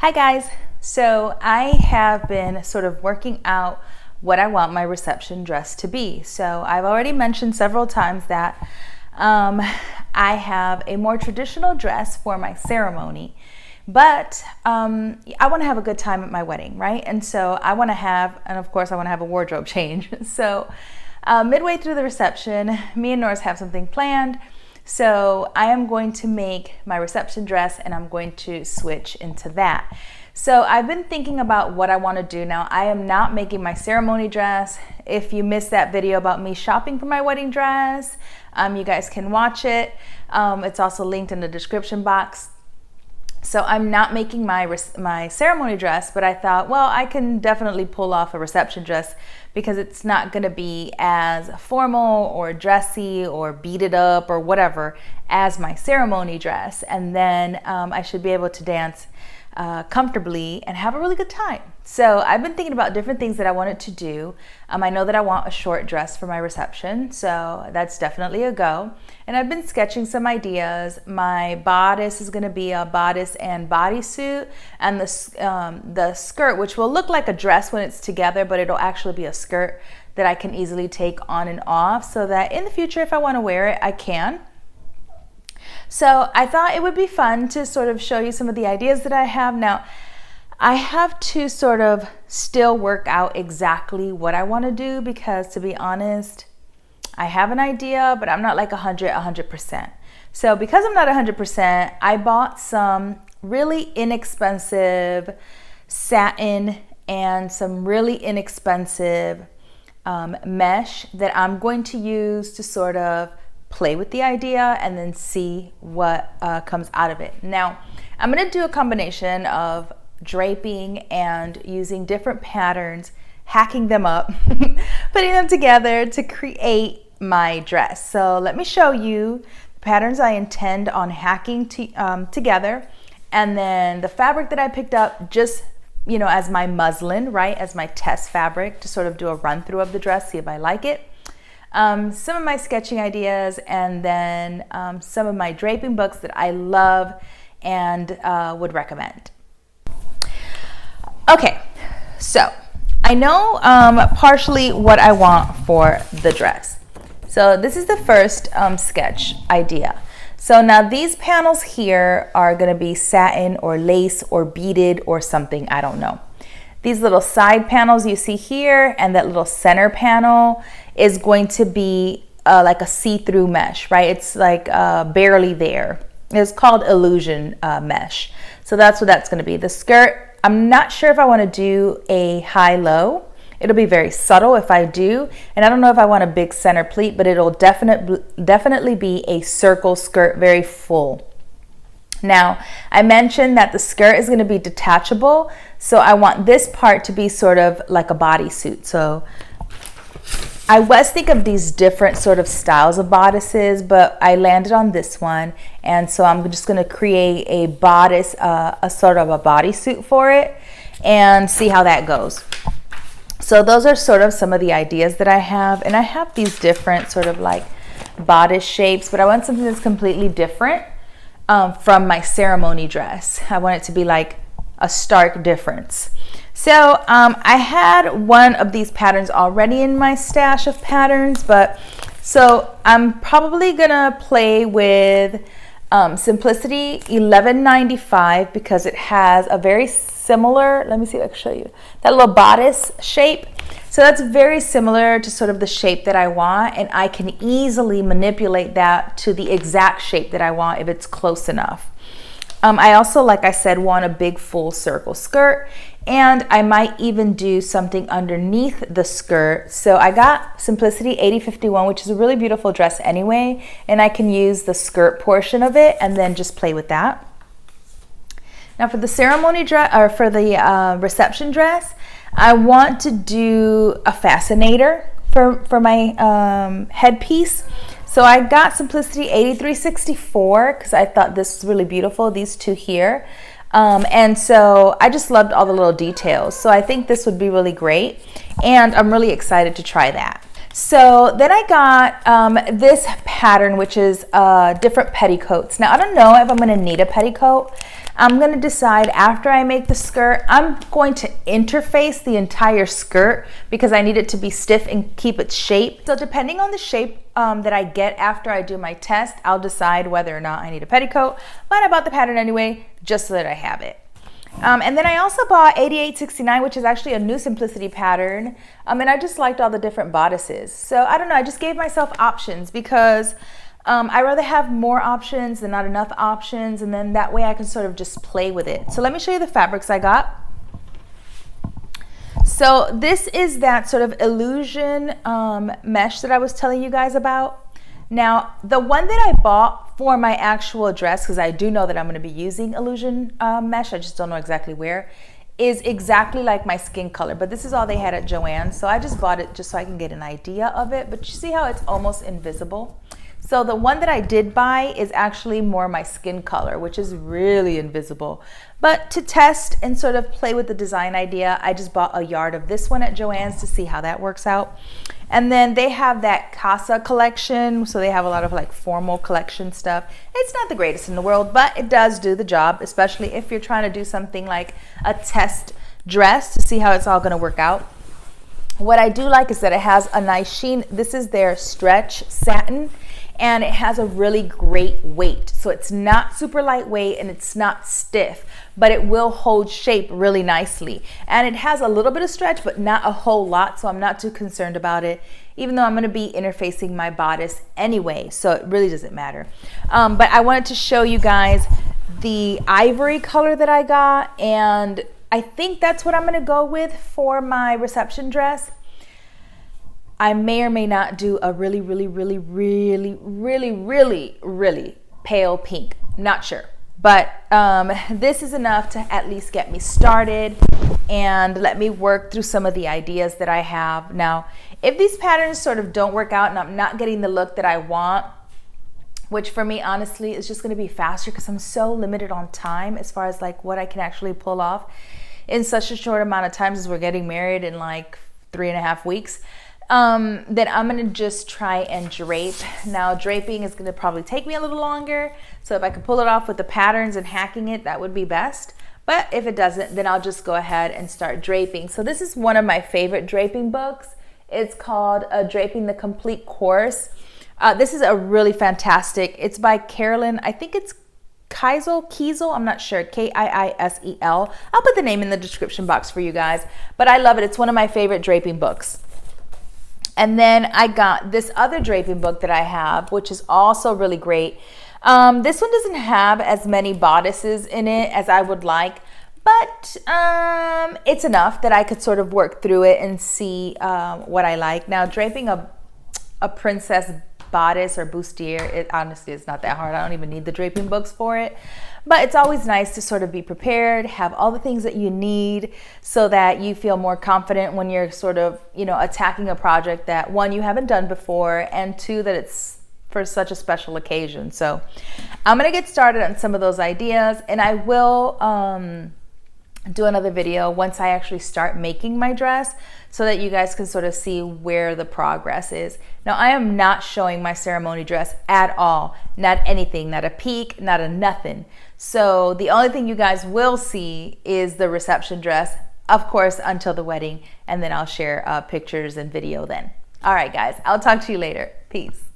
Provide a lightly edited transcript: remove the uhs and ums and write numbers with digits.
Hi guys. So I have been sort of working out what I want my reception dress to be. So I've already mentioned several times that I have a more traditional dress for my ceremony, but I want to have a good time at my wedding, right? And so I want to have, and of course I want to have a wardrobe change. So midway through the reception, me and Norris have something planned. So I am going to make my reception dress and I'm going to switch into that. So I've been thinking about what I want to do now. I am not making my ceremony dress. If you missed that video about me shopping for my wedding dress, you guys can watch it. It's also linked in the description box. So I'm not making my ceremony dress, but I thought, well, I can definitely pull off a reception dress because it's not going to be as formal or dressy or beaded up or whatever as my ceremony dress. And then I should be able to dance comfortably and have a really good time. So I've been thinking about different things that I wanted to do. I know that I want a short dress for my reception, so that's definitely a go. And I've been sketching some ideas. My bodice is going to be a bodice and bodysuit, and the skirt, which will look like a dress when it's together, but it'll actually be a skirt that I can easily take on and off, so that in the future, if I want to wear it, I can. So I thought it would be fun to sort of show you some of the ideas that I have. Now, I have to sort of still work out exactly what I want to do because, to be honest, I have an idea, but I'm not like 100%. So because I'm not 100%, I bought some really inexpensive satin and some really inexpensive mesh that I'm going to use to sort of play with the idea and then see what comes out of it. Now, I'm going to do a combination of draping and using different patterns, hacking them up, putting them together to create my dress. So let me show you the patterns I intend on hacking together, and then the fabric that I picked up just, as my muslin, right, as my test fabric to sort of do a run through of the dress, see if I like it. Some of my sketching ideas, and then some of my draping books that I love and would recommend. Okay, so I know partially what I want for the dress. So this is the first sketch idea. So now these panels here are going to be satin or lace or beaded or something, I don't know. These little side panels you see here and that little center panel is going to be like a see-through mesh, right? It's like barely there. It's called illusion mesh. So that's what that's going to be. The skirt, I'm not sure if I want to do a high-low. It'll be very subtle if I do. And I don't know if I want a big center pleat, but it'll definitely be a circle skirt, very full. Now, I mentioned that the skirt is going to be detachable, so I want this part to be sort of like a bodysuit. So I was thinking of these different sort of styles of bodices, but I landed on this one, and so I'm just going to create a bodice, a sort of a bodysuit for it, and see how that goes. So those are sort of some of the ideas that I have, and I have these different sort of like bodice shapes, but I want something that's completely different from my ceremony dress. I want it to be like a stark difference. So I had one of these patterns already in my stash of patterns, but so I'm probably gonna play with Simplicity 1195 because it has a very similar, let me see if I can show you, that little bodice shape. So that's very similar to sort of the shape that I want, and I can easily manipulate that to the exact shape that I want if it's close enough. I also, like I said, want a big full circle skirt, and I might even do something underneath the skirt. So I got Simplicity 8051, which is a really beautiful dress anyway, and I can use the skirt portion of it and then just play with that. Now for the ceremony dress, or for the reception dress, I want to do a fascinator for my headpiece. So I got Simplicity 8364 because I thought this was really beautiful, these two here. And so I just loved all the little details. So I think this would be really great, and I'm really excited to try that. So then I got this pattern, which is different petticoats. Now I don't know if I'm going to need a petticoat. I'm going to decide after I make the skirt. I'm going to interface the entire skirt because I need it to be stiff and keep its shape. So depending on the shape that I get after I do my test, I'll decide whether or not I need a petticoat. But I bought the pattern anyway, just so that I have it. And then I also bought 8869, which is actually a new Simplicity pattern. And I just liked all the different bodices. So I don't know, I just gave myself options because I rather have more options than not enough options. And then that way I can sort of just play with it. So let me show you the fabrics I got. So this is that sort of illusion mesh that I was telling you guys about. Now, the one that I bought for my actual dress, because I do know that I'm going to be using illusion mesh, I just don't know exactly where, is exactly like my skin color. But this is all they had at Joann's, so I just bought it just so I can get an idea of it. But you see how it's almost invisible? So the one that I did buy is actually more my skin color, which is really invisible. But to test and sort of play with the design idea, I just bought a yard of this one at Joann's to see how that works out. And then they have that Casa collection, so they have a lot of like formal collection stuff. It's not the greatest in the world, but it does do the job, especially if you're trying to do something like a test dress to see how it's all gonna work out. What I do like is that it has a nice sheen. This is their stretch satin, and it has a really great weight. So it's not super lightweight and it's not stiff, but it will hold shape really nicely. And it has a little bit of stretch, but not a whole lot, so I'm not too concerned about it, even though I'm gonna be interfacing my bodice anyway, so it really doesn't matter. But I wanted to show you guys the ivory color that I got, and I think that's what I'm gonna go with for my reception dress. I may or may not do a really pale pink. Not sure. But this is enough to at least get me started and let me work through some of the ideas that I have. Now, if these patterns sort of don't work out and I'm not getting the look that I want, which for me, honestly, is just going to be faster because I'm so limited on time as far as like what I can actually pull off in such a short amount of time, as we're getting married in like 3.5 weeks. Then I'm gonna just try and drape. Now draping is gonna probably take me a little longer, so if I could pull it off with the patterns and hacking it, that would be best. But if it doesn't, then I'll just go ahead and start draping. So this is one of my favorite draping books. It's called Draping the Complete Course. This is a really fantastic, it's by Carolyn, I think it's Kiesel, I'm not sure, Kiisel. I'll put the name in the description box for you guys, but I love it. It's one of my favorite draping books. And then I got this other draping book that I have, which is also really great. This one doesn't have as many bodices in it as I would like, but it's enough that I could sort of work through it and see what I like. Now, draping a princess bodice or bustier, it honestly is not that hard. I don't even need the draping books for it. But it's always nice to sort of be prepared, have all the things that you need so that you feel more confident when you're sort of, you know, attacking a project that, one, you haven't done before, and two, that it's for such a special occasion. So I'm gonna get started on some of those ideas, and I will do another video once I actually start making my dress so that you guys can sort of see where the progress is. Now, I am not showing my ceremony dress at all, not anything, not a peek, not a nothing. So the only thing you guys will see is the reception dress, of course, until the wedding, and then I'll share pictures and video then. All right, guys, I'll talk to you later. Peace.